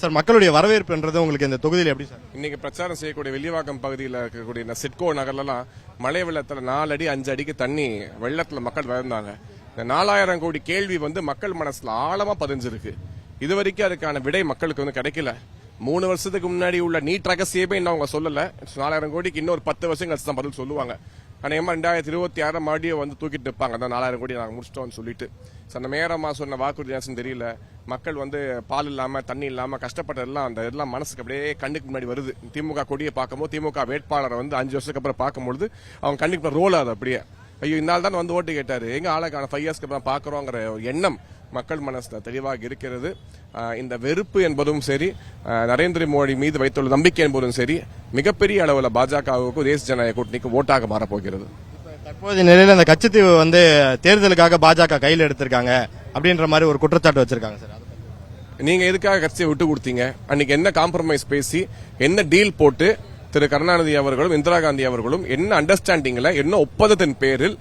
Sir மக்களுடைய வரவேற்புன்றது உங்களுக்கு இந்த தொகுதியில் எப்படி சார்? இன்னைக்கு பிரச்சாரம் செய்யக்கூடிய வெள்ளிவாக்கம் பகுதியில் இருக்கக்கூடிய இந்த சிட்கோ நகர்லாம் மழை வெள்ளத்துல 4 அடி 5 அடிக்கு தண்ணி வெள்ளத்துல மக்கள் வாழ்ந்தாங்க. இந்த 4000 கோடி கேள்வி மக்கள் மனசுல ஆழமா பதிஞ்சிருக்கு. இதுவரைக்கும் அதுக்கான விடை மக்களுக்கு கிடைக்கல. 3 வருஷத்துக்கு முன்னாடி உள்ள நீட் ரகசியமே இன்னும் அவங்க சொல்லல. 4000 கோடிக்கு இன்னொரு 10 வருஷம் கழிச்சு தான் பதில் சொல்லுவாங்க. அநேகமா 2026 மறுபடியும் தூக்கிட்டு இருப்பாங்க. அந்த 4000 கோடி நாங்கள் முடிச்சிட்டோம்னு சொல்லிட்டு அந்த மேரமா சொன்ன வாக்குறுதி தெரியல. மக்கள் பால் இல்லாம தண்ணி இல்லாம கஷ்டப்பட்டதெல்லாம் அந்த எல்லாம் மனசுக்கு அப்படியே கண்ணுக்கு முன்னாடி வருது. திமுக கொடியை பார்க்கும்போது திமுக வேட்பாளரை 5 வருஷத்துக்கு அப்புறம் பார்க்கும்போது அவங்க கண்ணுக்கு ரோல் ஆகுது. அப்படியே ஐயோ இந்த நாள் தான் ஓட்டு கேட்டாரு, எங்க ஆளுக்கான 5 இயர்ஸ்க்கு அப்புறம் பாக்குறோங்கிற எண்ணம் மக்கள் மனசுல தெளிவாக இருக்கிறது. இந்த வெறுப்பு என்பதும் சரி, நரேந்திர மோடி மீது வைத்துள்ள நம்பிக்கை என்பதும் சரி, மிகப்பெரிய அளவில் பாஜகவுக்கு தேசிய ஜனநாயக கூட்டணிக்கு ஓட்டாக மாறப்போகிறது. தற்போதைய நிலையில அந்த கச்சத்தீவு தேர்தலுக்காக பாஜக கையில் எடுத்திருக்காங்க அப்படின்ற மாதிரி ஒரு குற்றச்சாட்டு வச்சிருக்காங்க சார். நீங்க எதுக்காக கட்சியை விட்டு கொடுத்தீங்க? அன்னைக்கு என்ன காம்ப்ரமைஸ் பேசி என்ன டீல் போட்டு திரு கருணாநிதி அவர்களும் இந்திரா காந்தி அவர்களும் என்ன அண்டர்ஸ்டாண்டிங்ல என்ன ஒப்பந்தத்தின் பேரில்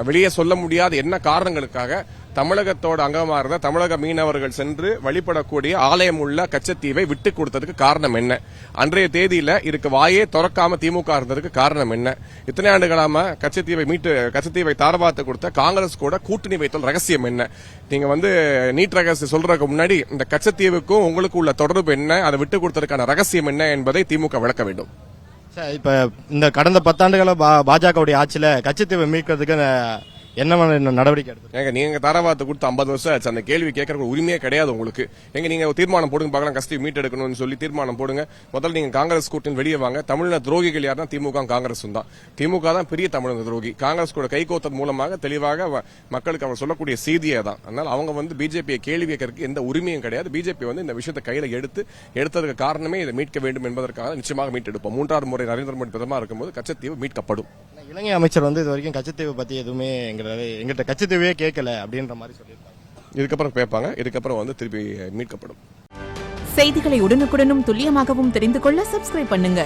வெளியே சொல்ல முடியாத என்ன காரணங்களுக்காக தமிழகத்தோட அங்கமா இருந்த தமிழக மீனவர்கள் சென்று வழிபடக்கூடிய ஆலயம் உள்ள கச்சத்தீவை விட்டு கொடுத்ததுக்கு காரணம் என்ன? அன்றைய தேதியில இதுக்கு வாயே திறக்காம திமுக இருந்ததுக்கு காரணம் என்ன? இத்தனை ஆண்டுகளாம கச்சத்தீவை தாரபாத்து கொடுத்த காங்கிரஸ் கூட கூட்டணி வைத்தல் ரகசியம் என்ன? நீங்க நீட் ரகசியம் சொல்றதுக்கு முன்னாடி இந்த கச்சத்தீவுக்கும் உங்களுக்கு உள்ள தொடர்பு என்ன, அதை விட்டு கொடுத்ததுக்கான ரகசியம் என்ன என்பதை திமுக விளக்க வேண்டும். இப்ப இந்த கடந்த 10 ஆண்டுகள பாஜகவுடைய ஆட்சியில கச்சத்தீவை மீட்கிறதுக்கு என்ன நடவடிக்கை எடுத்து நீங்க தாராபாத்து கொடுத்து 50 வருஷம் ஆச்சு. அந்த கேள்வி கேட்கற உரிமையே கிடையாது உங்களுக்கு. நீங்க தீர்மானம் போடுங்க பார்க்கலாம், கஸ்டடி மீட் எடுக்கணும்னு சொல்லி தீர்மானம் போடுங்க. முதல்ல நீங்க காங்கிரஸ் கூட்டணி வெளியே வாங்க. தமிழ்நாடு துரோகிகள் யாருன்னா திமுக காங்கிரஸ் தான். திமுக தான் பெரிய தமிழக துரோகி. காங்கிரஸ் கூட கைகோத்தது மூலமாக தெளிவாக மக்களுக்கு அவர் சொல்லக்கூடிய செய்தியே தான். அதனால அவங்க பிஜேபியை கேள்வி கேட்கறதுக்கு எந்த உரிமையும் கிடையாது. பிஜேபி இந்த விஷயத்தை கையில எடுத்ததுக்கு காரணமே இதை மீட்க வேண்டும் என்பதற்காக நிச்சயமாக மீட்டெடுப்போம். 3வது முறை நரேந்திர மோடி பிரதமர் இருக்கும்போது கச்சத்தீவு மீட்கப்படும். இலங்கை அமைச்சர் இது வரைக்கும் கச்சத்தீவு பத்தி எதுவுமே எங்கிட்ட கச்சத்தீவே கேட்கல அப்படின்ற மாதிரி சொல்லியிருக்காங்க. இதுக்கப்புறம் கேட்பாங்க. இதுக்கப்புறம் திருப்பி மீட்கப்படும். செய்திகளை உடனுக்குடனும் துல்லியமாகவும் தெரிந்து கொள்ள சப்ஸ்கிரைப் பண்ணுங்க.